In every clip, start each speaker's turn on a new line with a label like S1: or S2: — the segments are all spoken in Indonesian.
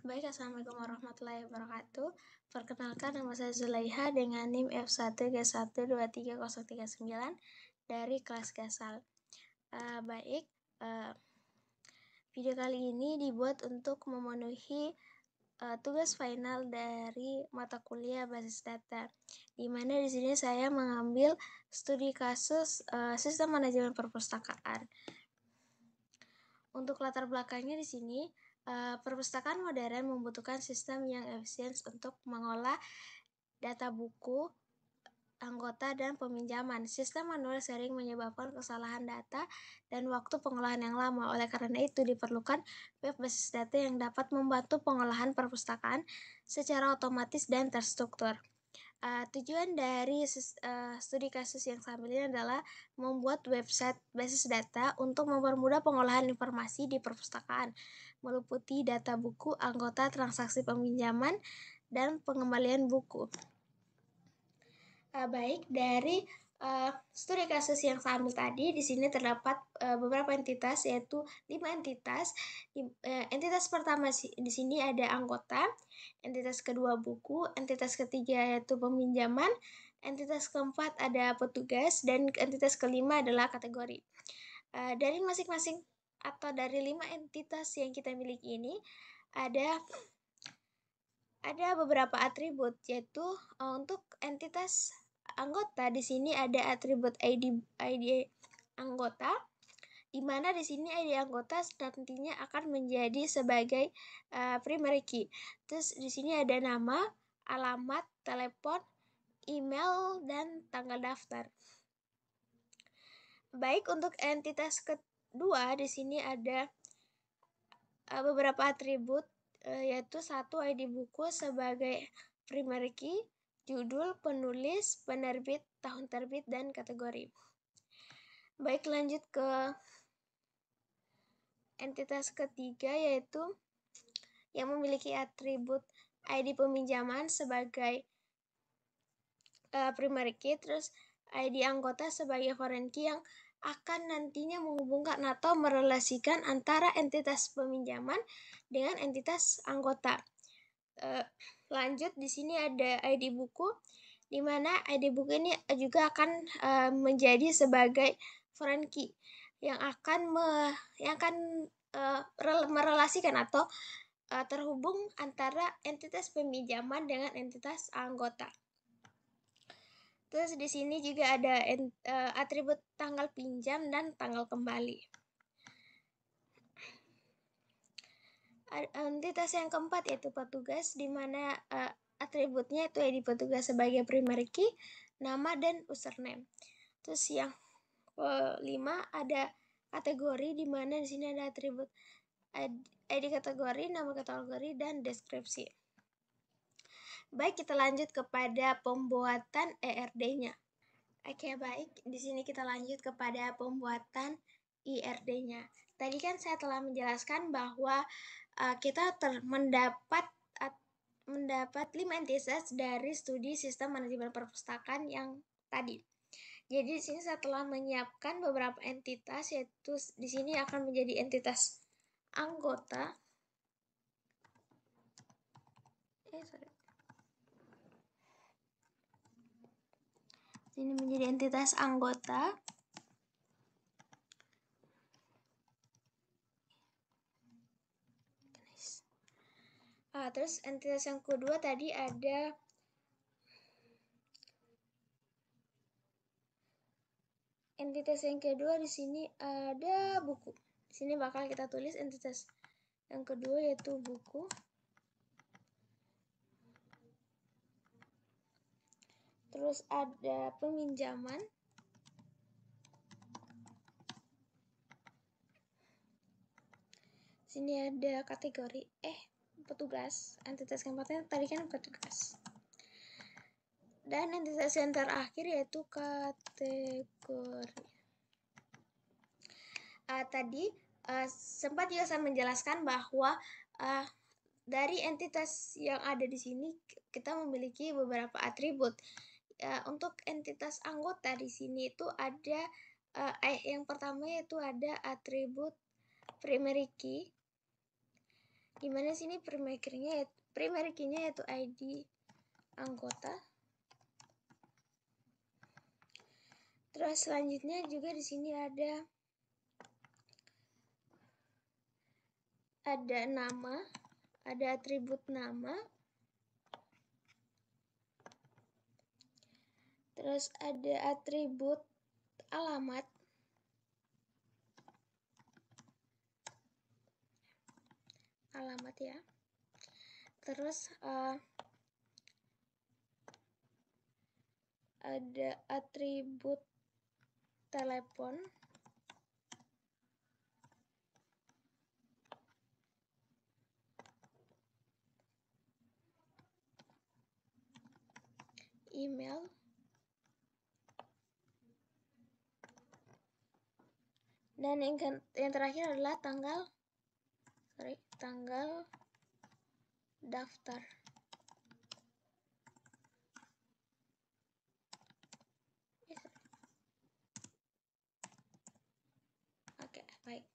S1: Baik, Assalamualaikum warahmatullahi wabarakatuh. Perkenalkan, nama saya Zulaiha dengan NIM F1G1230339 dari kelas Gasal. Video kali ini dibuat untuk memenuhi tugas final dari mata kuliah basis data, di mana di sini saya mengambil studi kasus sistem manajemen perpustakaan. Untuk latar belakangnya di sini, perpustakaan modern membutuhkan sistem yang efisien untuk mengolah data buku, anggota, dan peminjaman. Sistem manual sering menyebabkan kesalahan data dan waktu pengolahan yang lama. Oleh karena itu, diperlukan web basis data yang dapat membantu pengolahan perpustakaan secara otomatis dan terstruktur. Tujuan dari studi kasus yang sambil ini adalah membuat website basis data untuk mempermudah pengolahan informasi di perpustakaan, meliputi data buku, anggota, transaksi peminjaman, dan pengembalian buku. Dari studi kasus yang saya ambil tadi, di sini terdapat beberapa entitas, yaitu 5 entitas. Entitas pertama di sini ada anggota, entitas kedua buku, entitas ketiga yaitu peminjaman, entitas keempat ada petugas, dan entitas kelima adalah kategori. Dari masing-masing atau dari 5 entitas yang kita miliki ini ada beberapa atribut, yaitu untuk entitas anggota di sini ada atribut ID anggota, di mana di sini ID anggota nantinya akan menjadi sebagai primary key. Terus di sini ada nama, alamat, telepon, email, dan tanggal daftar. Baik, untuk entitas kedua di sini ada beberapa atribut, yaitu 1 ID buku sebagai primary key, judul, penulis, penerbit, tahun terbit, dan kategori. Baik, lanjut ke entitas ketiga, yaitu yang memiliki atribut ID peminjaman sebagai primary key, terus ID anggota sebagai foreign key yang akan nantinya menghubungkan atau merelasikan antara entitas peminjaman dengan entitas anggota. Lanjut, di sini ada ID buku, di mana ID buku ini juga akan menjadi sebagai foreign key yang akan merelasikan atau terhubung antara entitas peminjaman dengan entitas anggota. Terus di sini juga ada atribut tanggal pinjam dan tanggal kembali. Entitas yang keempat yaitu petugas, di mana atributnya itu ID petugas sebagai primary key, nama, dan username. Terus yang kelima ada kategori, di mana di sini ada atribut ID kategori, nama kategori, dan deskripsi. Baik, kita lanjut kepada pembuatan ERD-nya. Oke, baik. Di sini kita lanjut kepada pembuatan IRD-nya. Tadi kan saya telah menjelaskan bahwa kita mendapat 5 entitas dari studi sistem manajemen perpustakaan yang tadi. Jadi di sini saya telah menyiapkan beberapa entitas, yaitu di sini akan menjadi entitas anggota. Ini menjadi entitas anggota. Terus entitas yang kedua tadi ada entitas yang kedua di sini ada buku. Di sini bakal kita tulis entitas yang kedua yaitu buku. Terus ada peminjaman. Sini ada kategori petugas. Entitas keempatnya tadi kan petugas. Dan entitas yang terakhir yaitu kategori. Tadi sempat juga saya menjelaskan bahwa dari entitas yang ada di sini kita memiliki beberapa atribut. Untuk entitas anggota di sini itu ada yang pertama yaitu ada atribut primary key. Dimana sini primary key-nya yaitu ID anggota. Terus selanjutnya juga di sini ada nama, ada atribut nama. Terus ada atribut alamat. Alamat ya. Terus ada atribut telepon. Email. Dan yang terakhir adalah tanggal daftar. Oke, baik.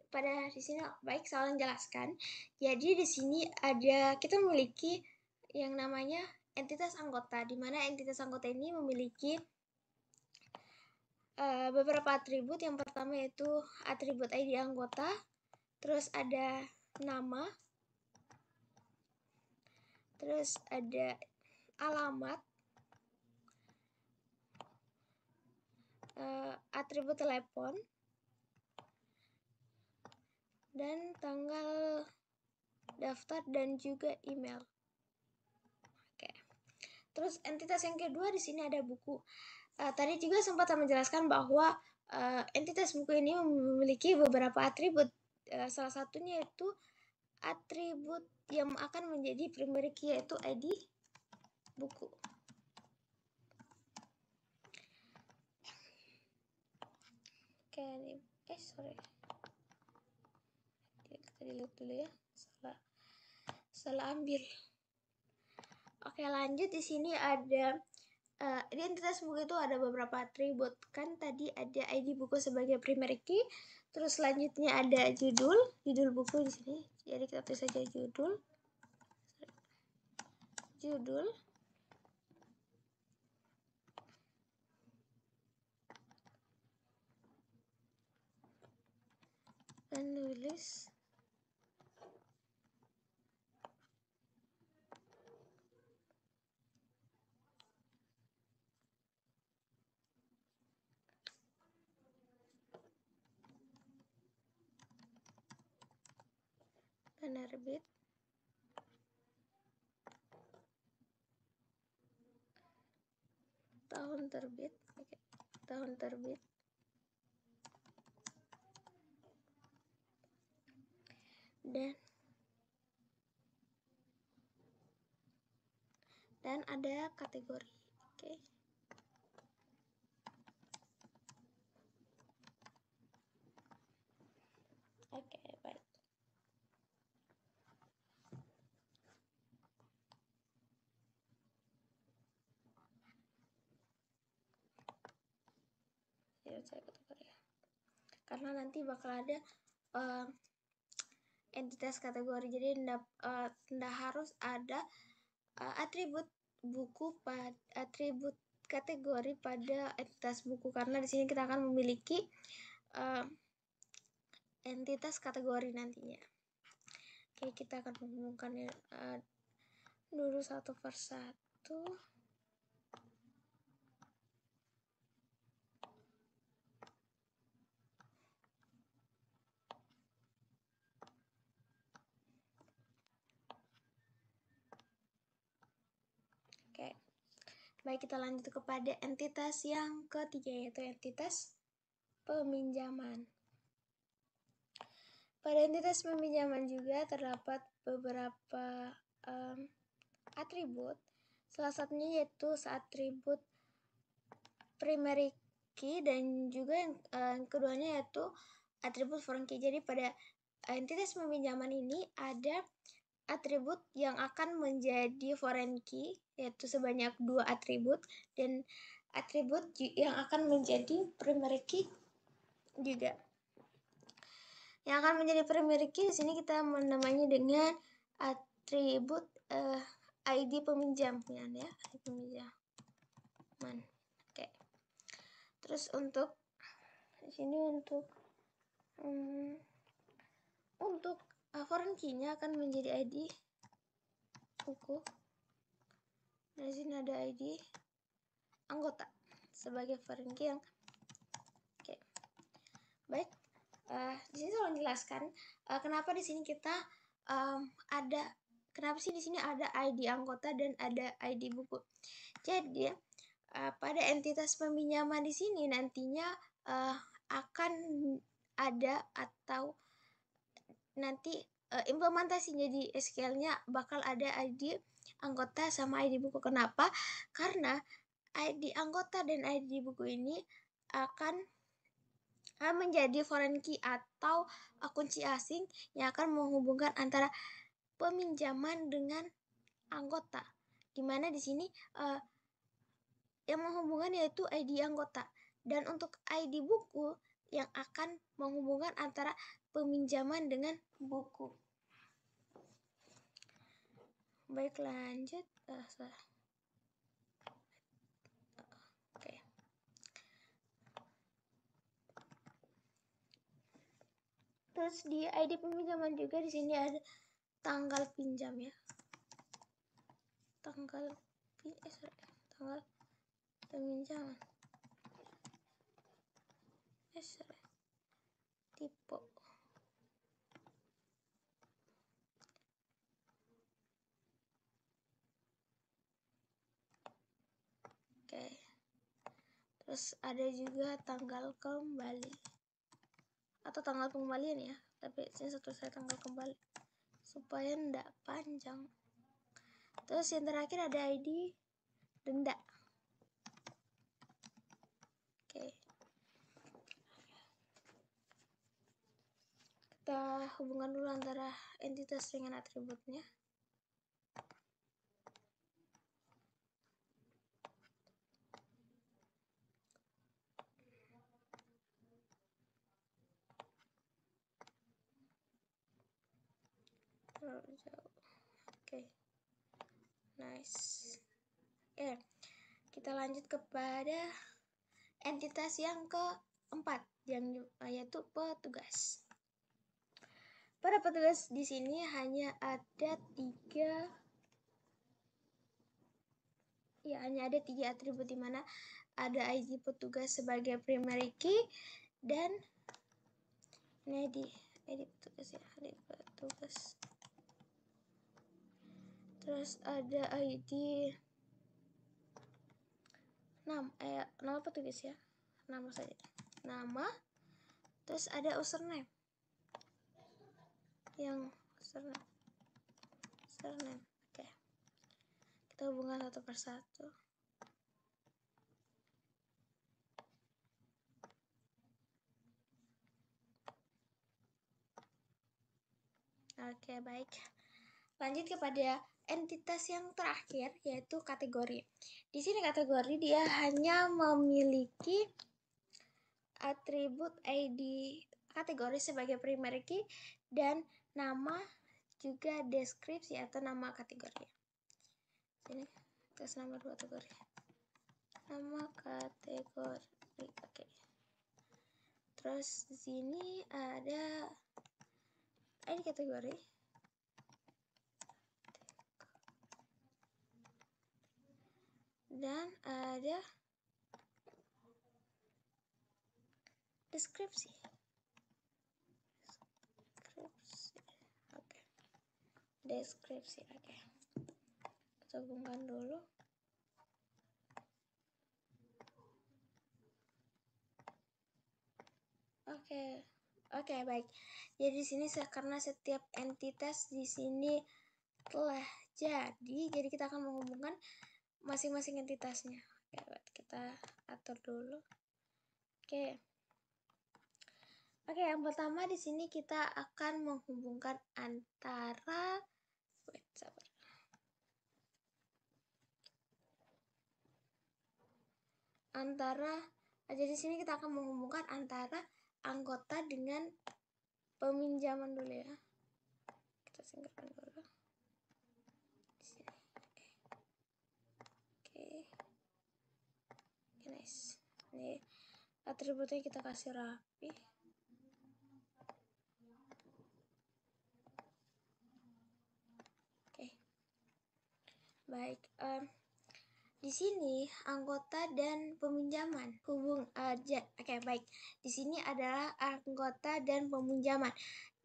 S1: Pada di sini baik saya jelaskan. Jadi di sini kita memiliki yang namanya entitas anggota, di mana entitas anggota ini memiliki beberapa atribut. Yang pertama yaitu atribut ID anggota, terus ada nama, terus ada alamat, atribut telepon, dan tanggal daftar dan juga email. Oke. Terus entitas yang kedua di sini ada buku. Tadi juga sempat menjelaskan bahwa entitas buku ini memiliki beberapa atribut. Salah satunya yaitu atribut yang akan menjadi primary key yaitu ID buku. Oke, sorry. Kita lihat dulu ya. Salah ambil. Oke, lanjut. Di sini ada di entitas buku itu ada beberapa atribut. Kan tadi ada ID buku sebagai primary key. Terus selanjutnya ada judul buku di sini. Jadi kita tulis saja judul. Penulis. Penerbit. Tahun terbit. Oke. Tahun terbit. Dan ada kategori. Oke. Oke, baik. Ya, saya kategori ya. Karena nanti bakal ada entitas kategori. Jadi tidak harus ada atribut buku atribut kategori pada entitas buku, karena di sini kita akan memiliki entitas kategori nantinya. Oke, kita akan mengumumkannya dulu satu persatu. Oke. Baik, kita lanjut kepada entitas yang ketiga, yaitu entitas peminjaman. Pada entitas peminjaman juga terdapat beberapa atribut. Salah satunya yaitu atribut primary key, dan juga yang keduanya yaitu atribut foreign key. Jadi pada entitas peminjaman ini ada atribut yang akan menjadi foreign key, yaitu sebanyak 2 atribut, dan atribut yang akan menjadi primary key juga. Yang akan menjadi primary key di sini kita menamainya dengan atribut ID peminjam ya, ID peminjaman. Oke. Terus untuk di sini untuk foreign key-nya akan menjadi ID buku. Di sini ada ID anggota sebagai foreign key yang oke. Baik. Di sini saya menjelaskan kenapa di sini kita kenapa sih di sini ada ID anggota dan ada ID buku. Jadi pada entitas peminjaman di sini nantinya akan ada atau nanti implementasinya di SQL-nya bakal ada ID anggota sama ID buku. Kenapa? Karena ID anggota dan ID buku ini akan menjadi foreign key atau kunci asing yang akan menghubungkan antara peminjaman dengan anggota. Dimana di sini yang menghubungkan yaitu ID anggota, dan untuk ID buku yang akan menghubungkan antara peminjaman dengan buku. Baik, lanjut. Terus di ID peminjaman juga di sini ada tanggal pinjam ya. Tanggal peminjaman. Tipe. Oke. Terus ada juga tanggal kembali atau tanggal pengembalian ya, tapi ini satu saya tanggal kembali supaya ndak panjang. Terus yang terakhir ada ID denda. Oke. Kita hubungkan dulu antara entitas dengan atributnya. Oke. Nice. Kita lanjut kepada entitas yang keempat, yaitu petugas. Pada petugas di sini hanya ada tiga atribut, di mana ada ID petugas sebagai primary key dan ini ID petugas ya, ID petugas. Terus ada ID nama petugas ya, nama saja, nama. Terus ada username yang username. Oke, kita hubungkan satu persatu. Oke, baik. Lanjut kepada entitas yang terakhir, yaitu kategori. Di sini kategori dia hanya memiliki atribut ID kategori sebagai primary key dan nama juga deskripsi atau nama kategori. Sini tes nama 2 kategori. Nama kategori. Oke. Terus di sini ada ID kategori. Dan ada deskripsi. Oke. Deskripsi. Oke. Kita hubungkan dulu. Oke, baik. Jadi di sini karena setiap entitas di sini telah jadi kita akan menghubungkan masing-masing entitasnya. Oke, kita atur dulu. Oke, yang pertama di sini kita akan menghubungkan antara jadi di sini kita akan menghubungkan antara anggota dengan peminjaman dulu ya. Kita singkirkan dulu di sini. Oke. Nice. Ini atributnya kita kasih rapi. Oke. Baik. Di sini anggota dan peminjaman Oke, baik. Di sini adalah anggota dan peminjaman.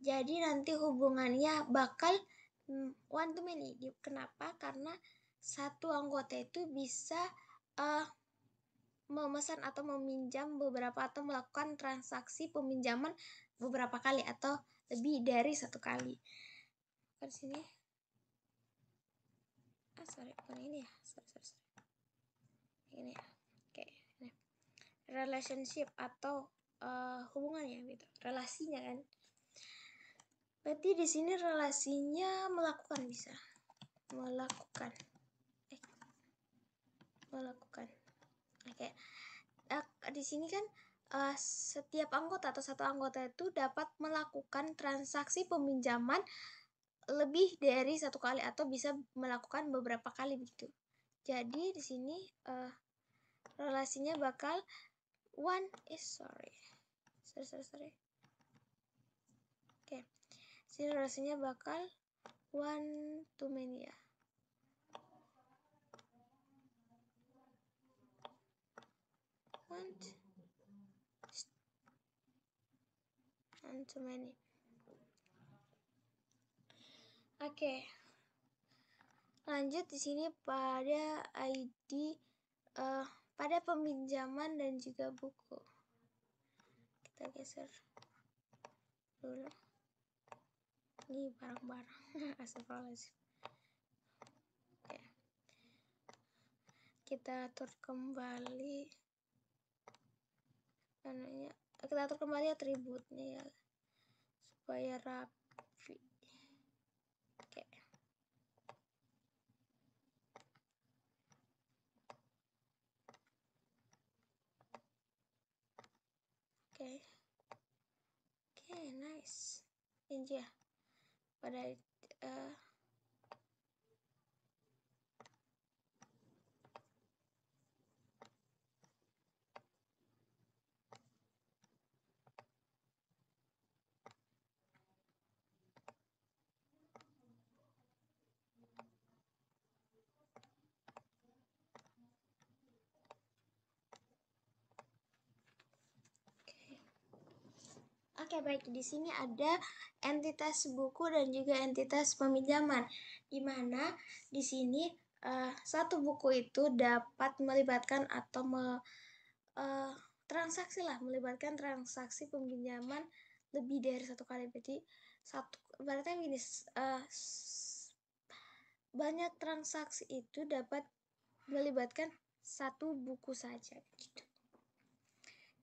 S1: Jadi nanti hubungannya bakal one to many. Kenapa? Karena satu anggota itu bisa memesan atau meminjam beberapa atau melakukan transaksi peminjaman beberapa kali atau lebih dari satu kali. Di sini. Sorry, bukan ini ya. Sorry. Ini ya. Oke, ini. Relationship atau hubungannya gitu. Relasinya kan. Berarti di sini relasinya melakukan bisa. Melakukan. Oke. Di sini kan setiap anggota atau satu anggota itu dapat melakukan transaksi peminjaman lebih dari satu kali atau bisa melakukan beberapa kali begitu. Jadi di sini relasinya bakal sorry. Oke. Sini relasinya bakal one to many ya. One to many. Oke. Lanjut di sini pada ID pada peminjaman dan juga buku. Kita geser dulu. Ini barang-barang. Astagfirullahaladzim. Oke. Kita atur kembali atributnya ya supaya rapi. Oke. Oke, nice. Ini ya. Pada Oke, baik. Di sini ada entitas buku dan juga entitas peminjaman. Di mana di sini satu buku itu dapat melibatkan atau melibatkan transaksi peminjaman lebih dari satu kali. Berarti gini, banyak transaksi itu dapat melibatkan satu buku saja gitu.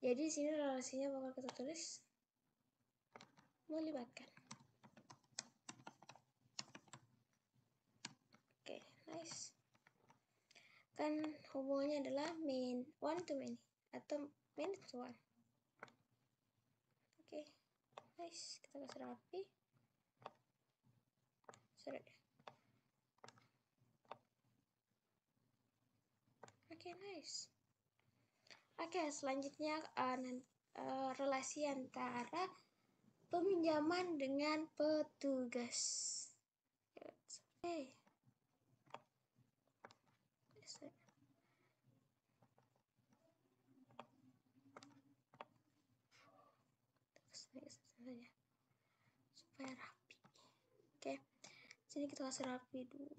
S1: Jadi di sini relasinya bakal kita tulis melibatkan. Oke, nice. Kan hubungannya adalah one to many atau many to one. Oke, nice. Kita kasih rapi. Sorry. Oke, nice. Oke, selanjutnya relasi antara peminjaman dengan petugas. Oke. Supaya rapi. Oke. Sini kita kasih rapi dulu.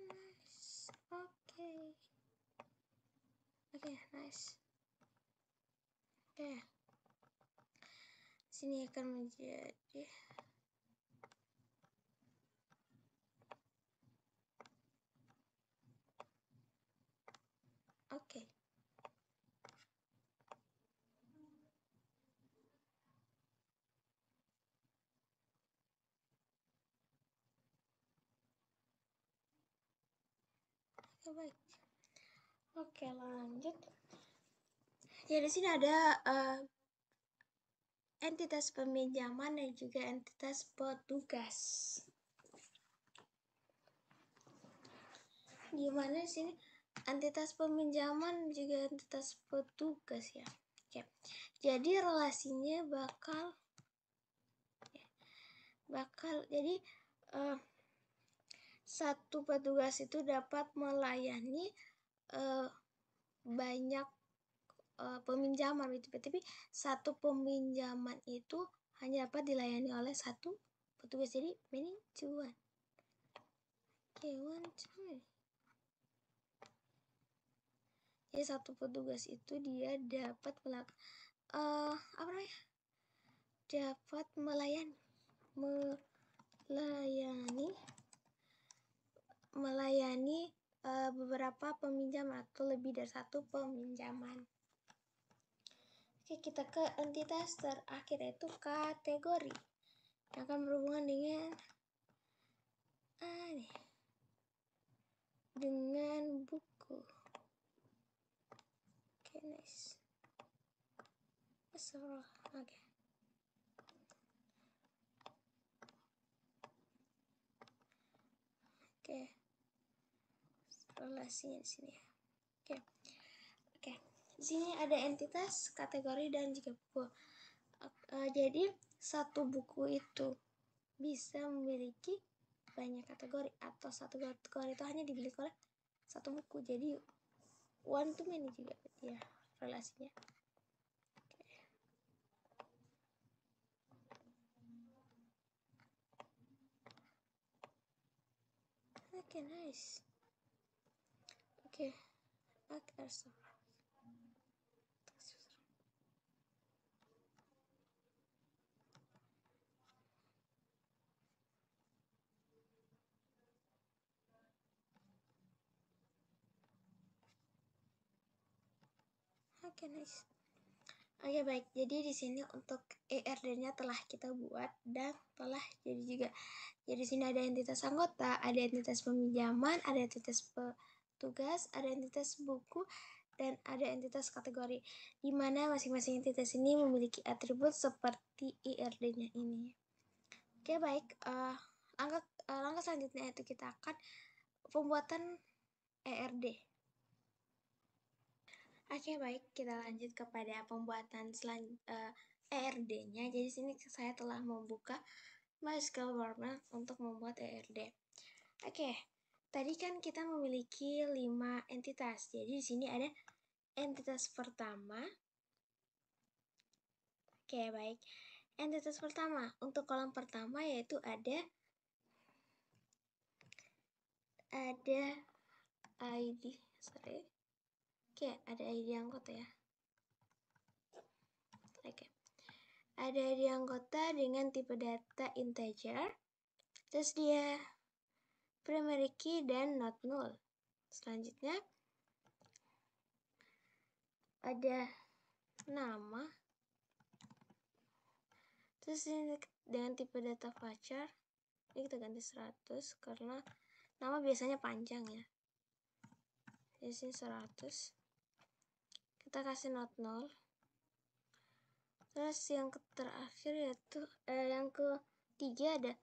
S1: Nice. Oke, nice. Oke. Sini akan menjadi oke. Oke, baik. Oke, lanjut. Ya, di sini ada entitas peminjaman dan juga entitas petugas. Gimana sini entitas peminjaman juga entitas petugas ya. Oke. Jadi relasinya jadi satu petugas itu dapat melayani banyak peminjaman gitu. Tapi satu peminjaman itu hanya dapat dilayani oleh satu petugas. Jadi meaning to one. Okay, 1, 2. Jadi satu petugas itu dia dapat dapat melayani beberapa peminjam atau lebih dari satu peminjaman. Oke, kita ke entitas terakhir yaitu kategori yang akan berhubungan dengan buku. Oke, nice. Oke. Oke. Relasinya di sini ya. Oke. Di sini ada entitas, kategori, dan juga buku. Jadi satu buku itu bisa memiliki banyak kategori, atau satu kategori itu hanya dimiliki oleh satu buku. Jadi one to many juga ya relasinya. Oke, nice. Oke. Oke, nice. Oke, baik. Jadi di sini untuk ERD-nya telah kita buat dan telah jadi juga. Jadi di sini ada entitas anggota, ada entitas peminjaman, ada entitas petugas, ada entitas buku, dan ada entitas kategori. Di mana masing-masing entitas ini memiliki atribut seperti ERD-nya ini. Oke, baik. Langkah selanjutnya itu kita akan pembuatan ERD. Oke, baik, kita lanjut kepada pembuatan ERD-nya. Jadi sini saya telah membuka MySQL Workbench untuk membuat ERD. Oke, tadi kan kita memiliki 5 entitas. Jadi di sini ada entitas pertama. Oke, baik. Entitas pertama, untuk kolom pertama yaitu ada ID, Oke, ada ID anggota ya. Oke. Ada ID anggota dengan tipe data integer. Terus dia primary key dan not null. Selanjutnya ada nama. Terus ini dengan tipe data varchar. Ini kita ganti 100 karena nama biasanya panjang ya. Di sini 100. Kita kasih not null. Terus yang terakhir yaitu yang ketiga ada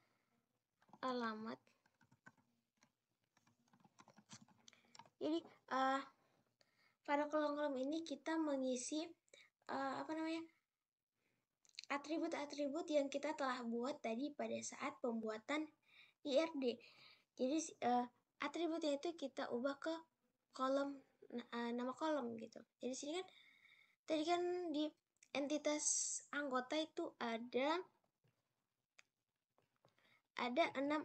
S1: alamat. Jadi pada kolom-kolom ini kita mengisi atribut-atribut yang kita telah buat tadi pada saat pembuatan IRD. Jadi atributnya itu kita ubah ke kolom nama kolom gitu. Jadi sini kan tadi kan di entitas anggota itu ada 6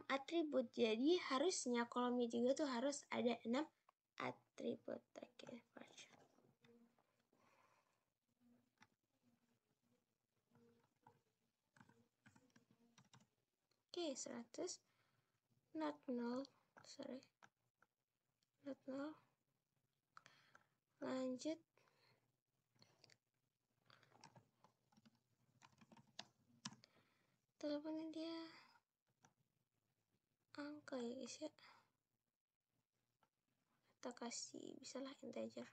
S1: atribut. Jadi harusnya kolomnya juga tuh harus ada 6 atribut. Oke, 100 not null. Not null. Lanjut. Teleponnya dia angka ya guys ya. Kita kasih bisalah integer.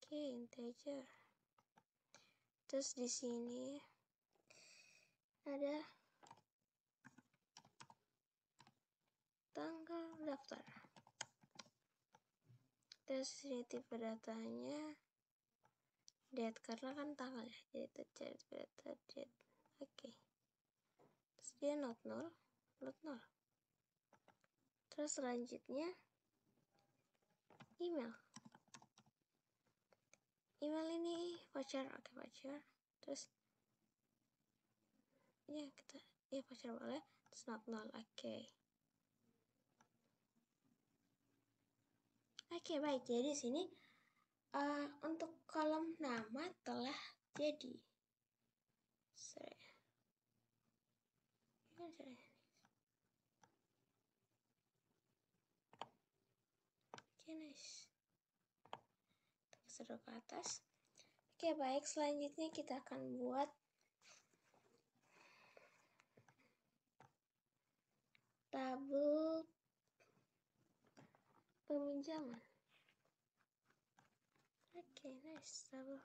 S1: Oke, integer. Terus di sini ada tanggal daftar. Terus ini tipe datanya date, karena kan tanggal ya, jadi date data date. Oke. Terus dia not null. Terus selanjutnya email ini voucher. Oke, voucher. Terus ya kita voucher boleh. Terus not null. Oke, baik. Jadi sini untuk kolom nama telah jadi. Gimana caranya? Oke, nice. Kita ke atas. Oke, baik. Selanjutnya kita akan buat tabel peminjaman. Oke, nice. Tabel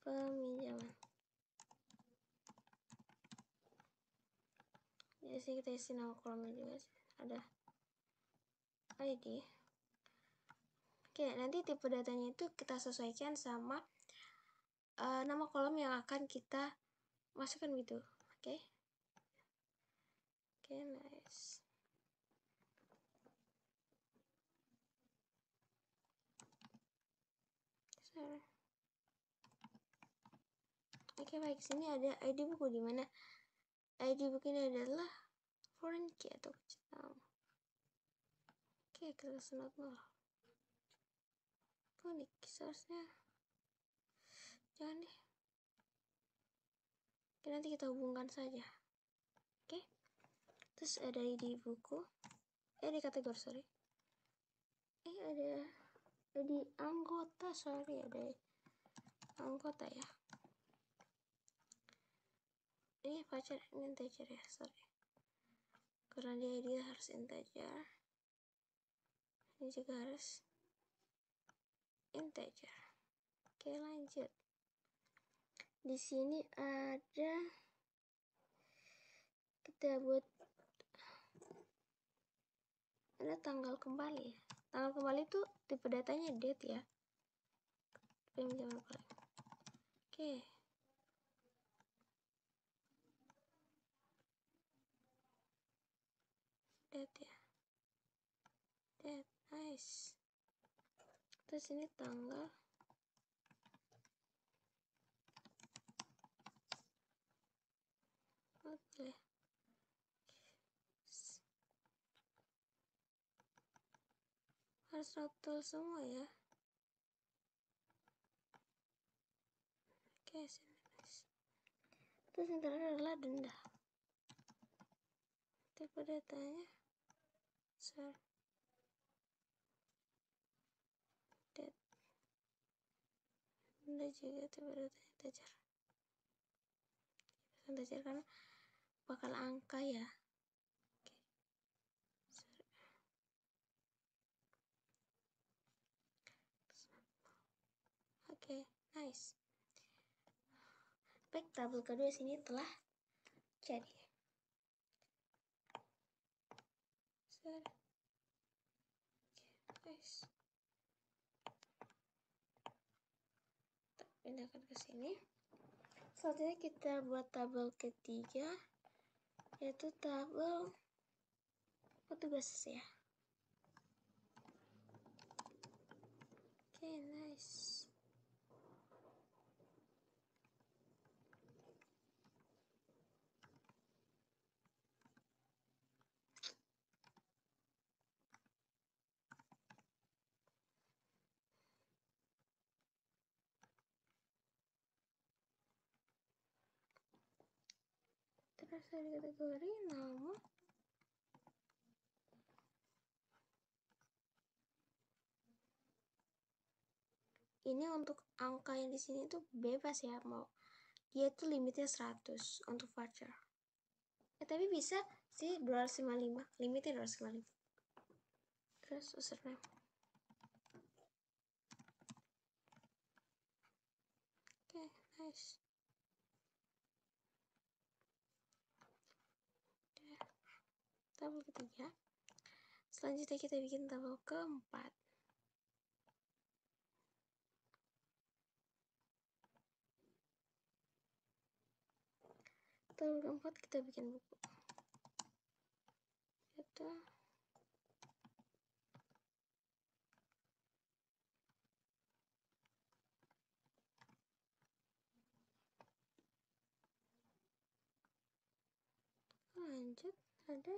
S1: peminjaman. Jadi sih kita isi nama kolomnya juga sih. Ada ID. Oke, nanti tipe datanya itu kita sesuaikan sama nama kolom yang akan kita masukkan gitu. Oke, nice. Oke, baik. Sini ada ID buku, di mana ID buku ini adalah foreign key atau kecil. Oke, kita senat nol. Unik, seharusnya jangan deh. Oke, nanti kita hubungkan saja. Oke, terus ada ID buku, di kategori, sorry. Ada di anggota, sorry, ada anggota ya. Ini voucher, ini integer ya, sorry. Karena dia harus integer. Ini juga harus integer. Oke, lanjut. Di sini ada, kita buat ada tanggal kembali. Tanggal kembali itu tipe datanya date ya. Pinjaman paling. Oke. Date ya. Date, nice. Terus ini tanggal. Oke. Harus total semua ya. Oke, nice. Terus yang terakhir adalah denda. Tipe datanya date. Denda juga tipe datanya integer. Integer karena bakal angka ya. Oke, nice. Baik, tabel kedua sini telah jadi. Nice. Kita pindahkan ke sini. Selanjutnya kita buat tabel ketiga, yaitu tabel petugas ya. Oke, nice. Terus ada kategori nama. Ini untuk angka yang di sini tuh bebas ya, mau dia tuh limitnya 100 untuk voucher. Tapi bisa sih 255, limitnya 255. Terus username. Nice. Tabel ketiga. Selanjutnya kita bikin tabel keempat. Tabel keempat kita bikin buku. Itu lanjut ada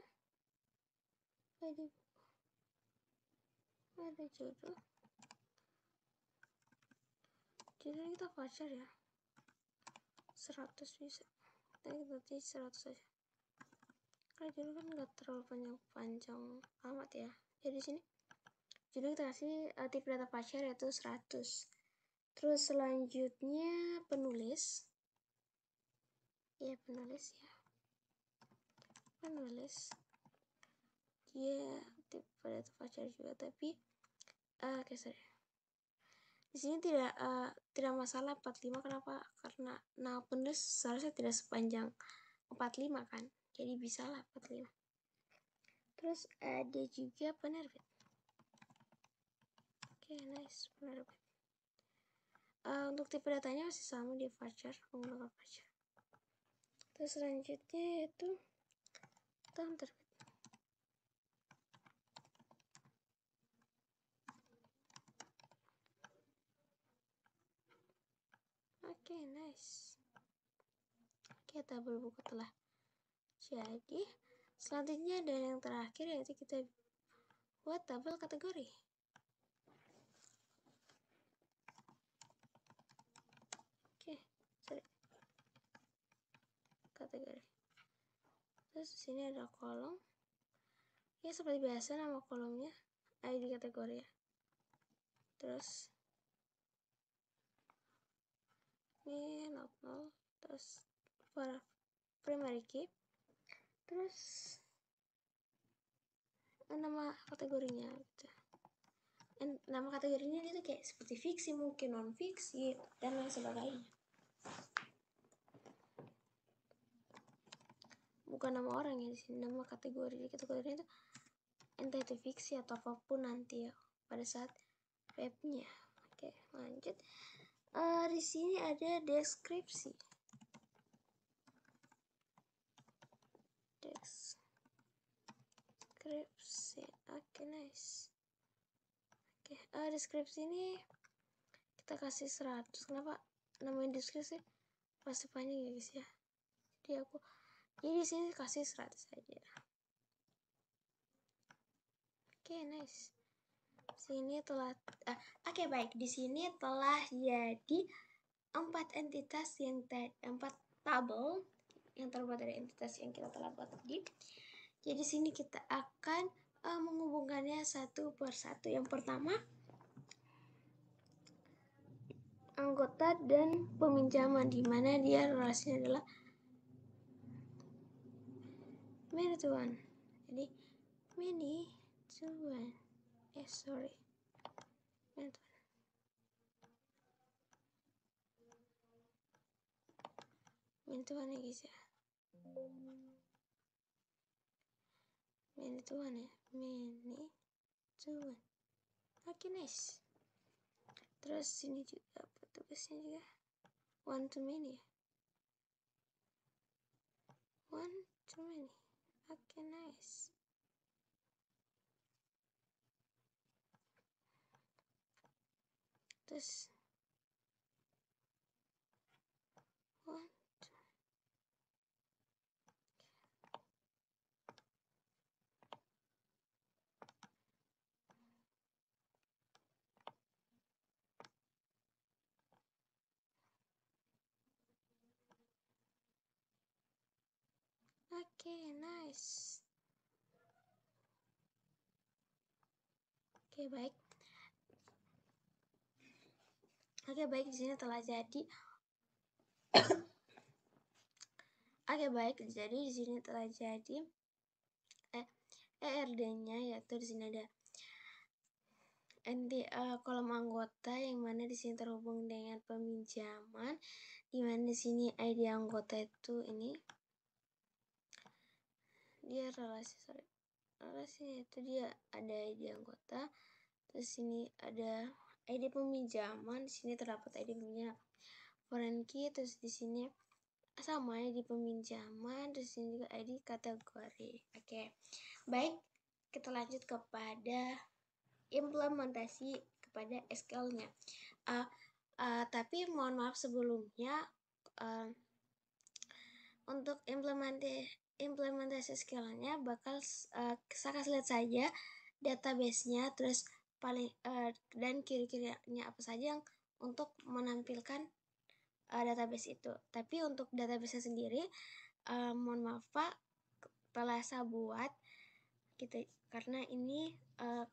S1: ID buku, ada judul kita voucher ya, 100 bisa, kita tulis 100 aja karena judul kan nggak terlalu panjang amat ya. Jadi sini judul kita kasih tipe data voucher yaitu 100. Terus selanjutnya penulis ya, penulis dia tipe data voucher juga, tapi sorry, di sini tidak masalah 45. Kenapa? Karena penulis seharusnya tidak sepanjang 45 kan, jadi bisa lah 45. Terus ada juga penerbit. Oke, nice, penerbit. Untuk tipe datanya masih sama di voucher, menggunakan voucher. Terus selanjutnya itu tahun terbit. Oke, nice. Oke, tabel buku telah jadi. Selanjutnya dan yang terakhir yaitu kita buat tabel kategori. Oke, sorry. Kategori. Terus di sini ada kolom. Ya seperti biasa nama kolomnya ID kategori ya. Terus ini not null, terus for primary key, terus nama kategorinya gitu. Nama kategorinya itu kayak seperti fiksi, mungkin non fiksi dan lain sebagainya. Bukan nama orang ya di sini, nama kategori. Kategorinya itu entah itu fiksi atau apapun nanti ya pada saat webnya. Oke, lanjut. Di sini ada deskripsi. Oke, nice. Oke, deskripsi ini kita kasih 100. Kenapa namanya deskripsi? Pasti panjang ya guys ya. Jadi di sini kasih 100 saja. Oke, nice. Sini telah oke, baik. Di sini telah jadi 4 entitas yang 4 tabel yang terbuat dari entitas yang kita telah buat tadi. Jadi sini kita akan menghubungkannya satu persatu. Yang pertama anggota dan peminjaman, di mana dia relasinya adalah many to one. Jadi many to one. Many to one. Many to one ya guys ya. Many to one ya. Many to one. Oke, nice. Terus sini juga petugasnya juga one to many ya. One to many. Oke, nice. Terus one to oke, nice. Oke, baik. Oke, baik, di sini telah jadi. Oke, baik. Jadi di sini telah jadi ERD-nya, yaitu di sini ada kolom anggota yang mana di sini terhubung dengan peminjaman, Dimana di sini ID anggota itu ini dia relasi itu dia ada ID anggota, terus sini ada ID peminjaman, di sini terdapat ID peminjaman foreign key, terus di sini sama ID peminjaman, terus sini juga ID kategori. Oke. Baik, kita lanjut kepada implementasi kepada SQL-nya. Tapi mohon maaf sebelumnya, untuk implementasi SQL-nya bakal saya kasih lihat saja database-nya, terus paling dan kira-kiranya apa saja yang untuk menampilkan database itu. Tapi untuk database-nya sendiri, mohon maaf Pak, telah saya buat gitu, karena ini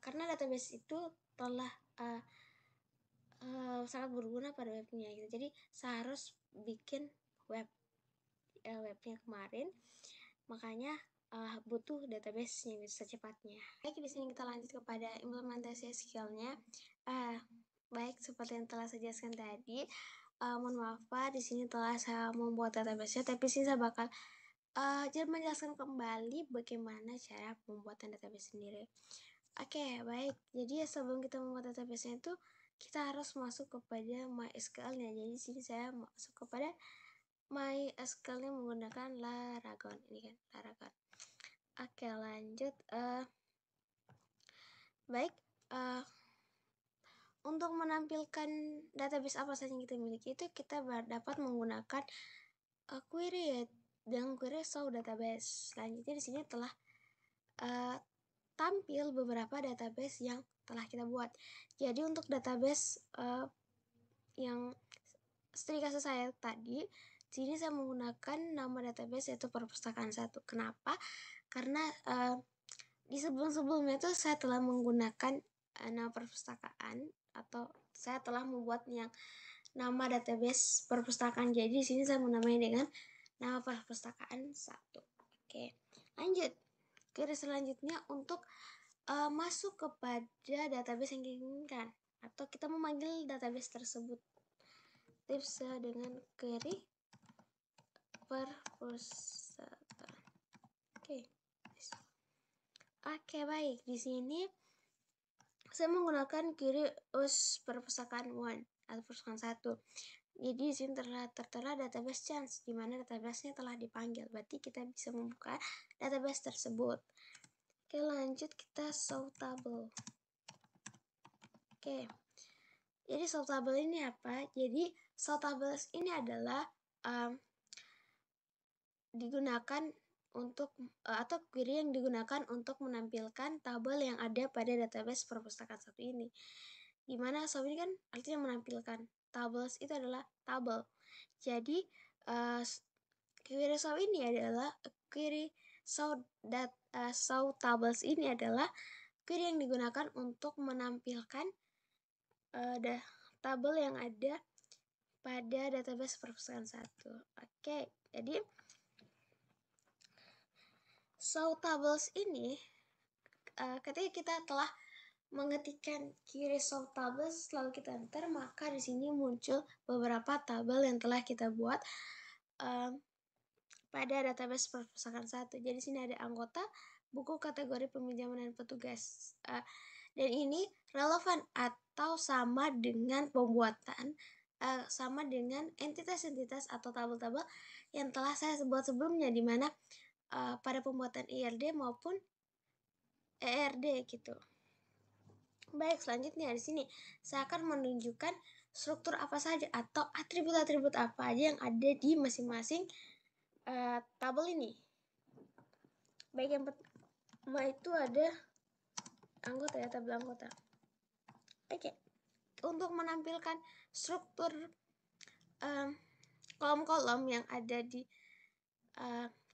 S1: karena database itu telah sangat berguna pada webnya gitu. Jadi saya harus bikin webnya kemarin, makanya butuh database yang secepatnya. Baik, di sini kita lanjut kepada implementasi SQL-nya. Baik, seperti yang telah saya jelaskan tadi, mohon maaf Pak, di sini telah saya membuat database-nya, tapi sini saya bakal menjelaskan kembali bagaimana cara pembuatan database sendiri. Oke, baik. Jadi sebelum kita membuat database-nya itu, kita harus masuk kepada MySQL-nya. Jadi sini saya masuk kepada MySQL-nya menggunakan Laragon. Ini kan Laragon. Oke, lanjut. Baik. Untuk menampilkan database apa saja yang kita miliki itu, kita dapat menggunakan query ya, dengan query show database. Selanjutnya di sini telah tampil beberapa database yang telah kita buat. Jadi untuk database yang seperti kasus saya tadi, sini saya menggunakan nama database yaitu perpustakaan 1. Kenapa? Karena di sebelum-sebelumnya itu saya telah menggunakan nama perpustakaan, atau saya telah membuat yang nama database perpustakaan. Jadi di sini saya menamai dengan nama perpustakaan 1. Oke, lanjut. Query selanjutnya untuk masuk kepada database yang diinginkan, atau kita memanggil database tersebut. Tips dengan query perpustakaan. Oke, baik. Di sini saya menggunakan query perpustakaan 1 atau perpustakaan 1. Jadi di sini tertera database chance, di mana database-nya telah dipanggil. Berarti kita bisa membuka database tersebut. Oke, lanjut kita show table. Oke. Jadi show table ini apa? Jadi show tables ini adalah digunakan untuk atau query yang digunakan untuk menampilkan tabel yang ada pada database perpustakaan 1 ini. Dimana show ini kan artinya menampilkan, tables itu adalah tabel. Jadi query show ini adalah query show tables ini adalah query yang digunakan untuk menampilkan tabel yang ada pada database perpustakaan 1. Oke, jadi show tables ini ketika kita telah mengetikkan query show tables lalu kita enter, maka di sini muncul beberapa tabel yang telah kita buat pada database perpustakaan 1. Jadi sini ada anggota, buku, kategori, peminjaman, dan petugas. Dan ini relevan atau sama dengan pembuatan sama dengan entitas-entitas atau tabel-tabel yang telah saya buat sebelumnya, di mana pada pembuatan IRD maupun ERD gitu. Baik, selanjutnya di sini saya akan menunjukkan struktur apa saja atau atribut-atribut apa aja yang ada di masing-masing tabel ini. Baik, yang pertama itu ada anggota ya, tabel anggota. Oke. Untuk menampilkan struktur kolom-kolom yang ada di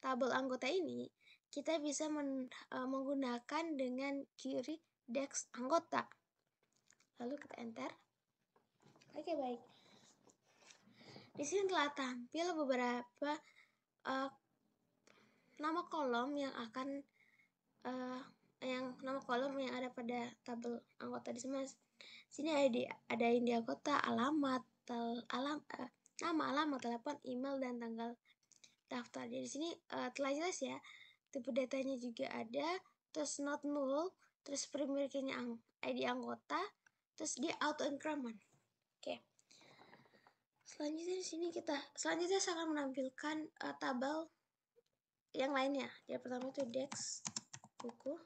S1: tabel anggota ini, kita bisa menggunakan dengan query desk anggota. Lalu kita enter. Oke, baik. Di sini telah tampil beberapa nama kolom yang akan nama kolom yang ada pada tabel anggota di sini. Sini ada yang di anggota alamat, nama, alamat, telepon, email, dan tanggal daftar. Jadi di sini telah jelas ya, tipe datanya juga ada, terus not null, terus primary key-nya ID anggota, terus dia auto increment. Oke. Selanjutnya di sini selanjutnya saya akan menampilkan tabel yang lainnya. Yang pertama itu dex buku.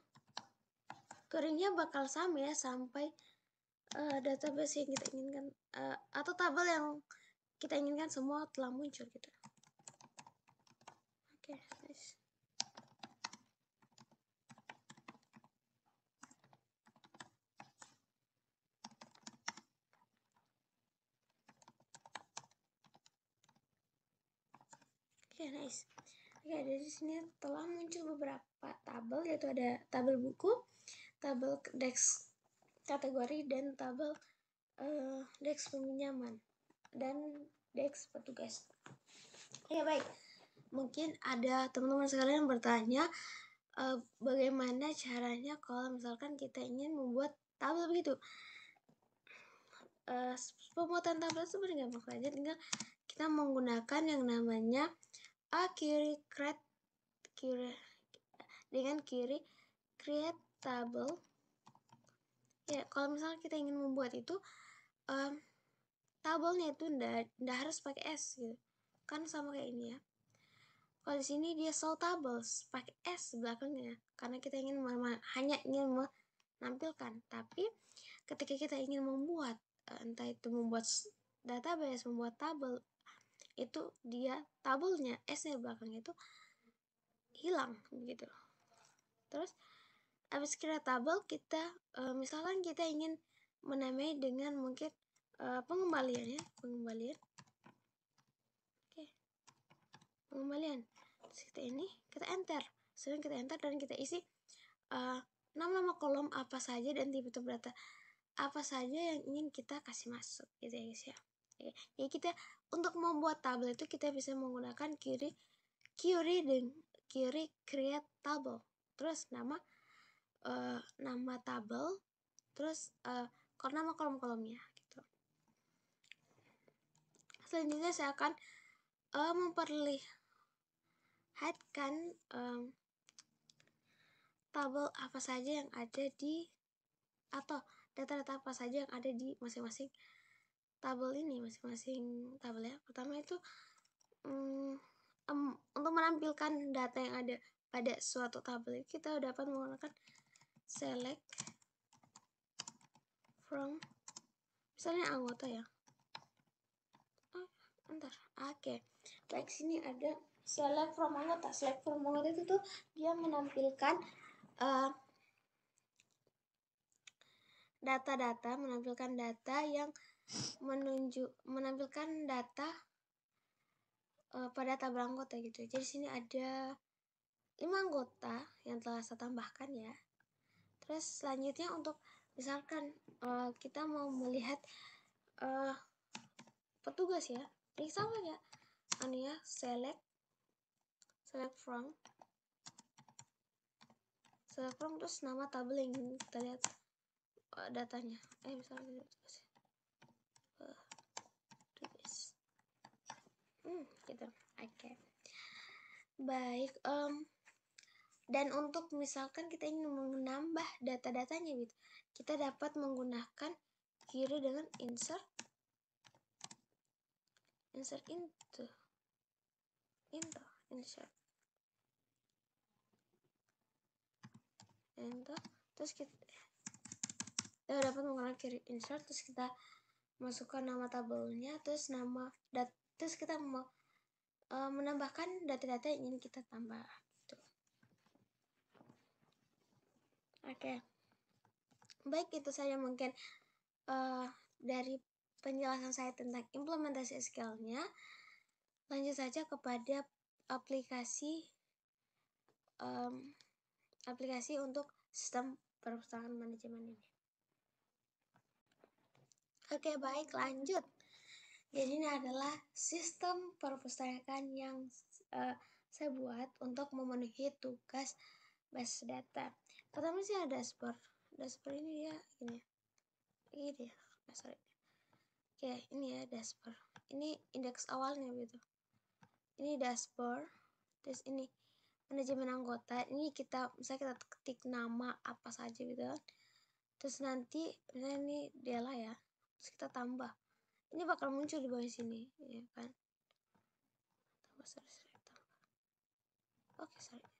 S1: Query-nya bakal sama ya sampai database yang kita inginkan atau tabel yang kita inginkan semua telah muncul gitu. Oke, nice. Oke, nice. Oke, dari sini telah muncul beberapa tabel, yaitu ada tabel buku, tabel dex kategori, dan tabel dex peminjaman, dan dex petugas. Oke, baik. Mungkin ada teman-teman sekalian bertanya, bagaimana caranya kalau misalkan kita ingin membuat tabel begitu. Pembuatan tabel sebenarnya gampang saja, tinggal kita menggunakan yang namanya query create table. Ya, kalau misalnya kita ingin membuat itu tabelnya itu ndak harus pakai S gitu. Kan sama kayak ini ya. Kalau di sini dia show tables pakai S belakangnya karena kita hanya ingin menampilkan. Tapi ketika kita ingin membuat entah itu membuat database, membuat tabel, itu dia tabelnya S-nya belakangnya itu hilang begitu. Terus habis create tabel, kita misalkan kita ingin menamai dengan mungkin pengembalian. Oke. Pengembalian. Terus kita enter. Sering kita enter dan kita isi nama-nama kolom apa saja dan tipe-tipe data apa saja yang ingin kita kasih masuk gitu ya guys ya. Jadi kita untuk membuat tabel itu kita bisa menggunakan query create table, terus nama tabel, terus nama kolom-kolomnya gitu. Selanjutnya saya akan memperlihatkan tabel apa saja yang ada di atau data-data apa saja yang ada di masing-masing tabel ini, masing-masing tabel ya. Pertama itu untuk menampilkan data yang ada pada suatu tabel, kita dapat menggunakan select from, misalnya anggota ya. Oke. Baik, sini ada select from anggota. Select from anggota itu tuh dia menampilkan menampilkan data yang menampilkan data pada tabel anggota gitu. Jadi sini ada 5 anggota yang telah saya tambahkan ya. Terus selanjutnya untuk misalkan kita mau melihat petugas ya, ini sama ya, select from terus nama tabel yang ingin kita lihat datanya. Misalnya tugas gitu. Oke. Baik, dan untuk misalkan kita ingin menambah data-datanya gitu, kita dapat menggunakan query dengan insert into terus kita dapat menggunakan query insert, terus kita masukkan nama tabelnya, terus terus kita mau menambahkan data-data yang ingin kita tambah gitu. Oke. Baik, itu saja mungkin dari penjelasan saya tentang implementasi SQL-nya. Lanjut saja kepada aplikasi untuk sistem perpustakaan manajemen ini. Oke, baik, lanjut. Jadi ini adalah sistem perpustakaan yang saya buat untuk memenuhi tugas base data. Pertama sih ada dashboard. Dashboard ini ya, ini dia. Sorry. Oke, ini ya dashboard. ini indeks awalnya gitu. Ini dashboard, terus ini manajemen anggota. Ini misalnya kita ketik nama apa saja gitu kan. Terus nanti misalnya ini Dela ya, terus kita tambah. Ini bakal muncul di bawah sini, ya kan? Tambah, tambah. Oke, sorry.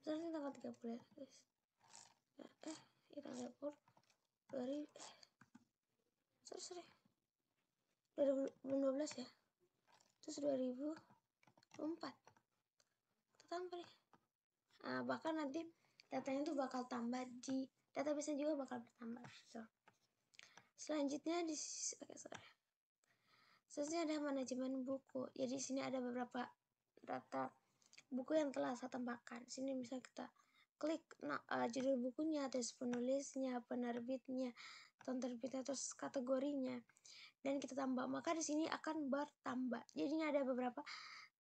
S1: Misalnya tanggal 30 ya, guys. Ya tanggal 2000 sorry 2012 ya, terus 2004 kita tambah nih. Nah, bahkan nanti datanya tuh bakal tambah di database juga bakal bertambah. So, selanjutnya selanjutnya ada manajemen buku. Jadi di sini ada beberapa data buku yang telah saya tambahkan. Sini bisa kita klik judul bukunya, terus penulisnya, penerbitnya, tahun terbitnya, terus kategorinya, dan kita tambah. Maka di sini akan bertambah. Jadi ini ada beberapa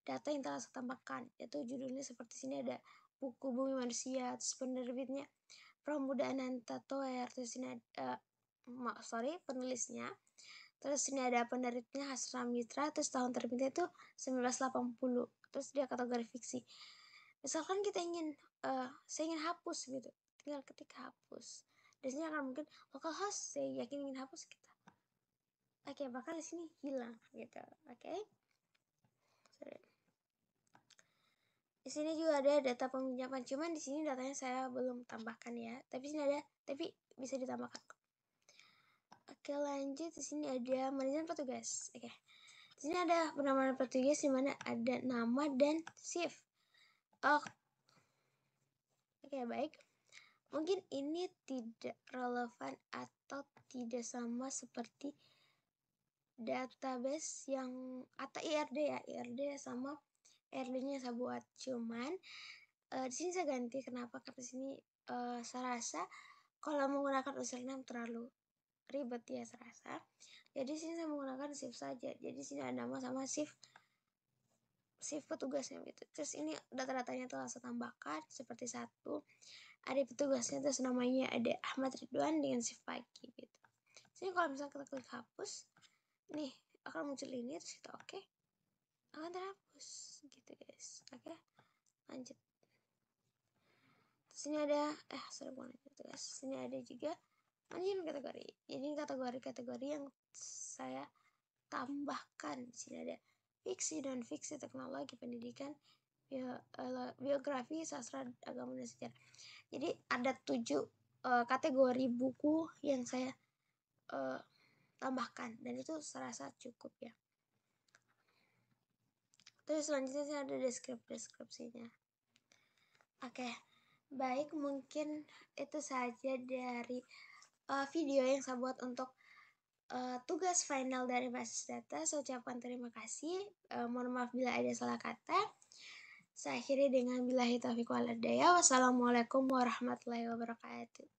S1: data yang telah saya tambahkan, yaitu judulnya seperti sini ada buku Bumi Manusia, terus penerbitnya Pramuda Ananta Toer, terus ini ada penulisnya, terus ini ada penerbitnya Hasra Mitra, terus tahun terbitnya itu 1980, terus dia kategori fiksi. Misalkan kita saya ingin hapus gitu, tinggal ketik hapus. Di sini akan mungkin localhost, saya yakin ingin hapus kita. Oke, bahkan di sini hilang gitu. Oke. Di sini juga ada data peminjaman, cuman di sini datanya saya belum tambahkan ya. Tapi bisa ditambahkan. Oke, lanjut. Di sini ada manajemen petugas. Oke. Di sini ada penambahan petugas di mana ada nama dan shift. Oke, baik. Mungkin ini tidak relevan atau tidak sama seperti database yang atau IRD ya. IRD sama IRD-nya saya buat. Cuman di sini saya ganti. Kenapa? Karena di sini saya rasa kalau menggunakan username terlalu ribet ya saya rasa. Jadi sini saya menggunakan shift saja. Jadi sini ada nama sama shift petugasnya gitu. Terus ini data-datanya telah saya tambahkan seperti satu. Ada petugasnya, terus namanya ada Ahmad Ridwan dengan shift pagi gitu. Sini kalau misalnya kita klik hapus, nih akan muncul ini, terus kita oke, akan terhapus gitu guys. Oke, lanjut. Sini ada sini ada juga manajemen kategori. Jadi kategori-kategori yang saya tambahkan. Sini ada fiksi dan fiksi, teknologi, pendidikan, biografi, sastra, agama, dan sejarah. Jadi ada 7 kategori buku yang saya tambahkan, dan itu serasa cukup ya. Terus selanjutnya ada deskripsinya. Oke, baik, mungkin itu saja dari video yang saya buat untuk tugas final dari basis data. Saya ucapkan terima kasih. Mohon maaf bila ada salah kata. Saya akhiri dengan billahi taufiq wal hidayah. Wassalamualaikum warahmatullahi wabarakatuh.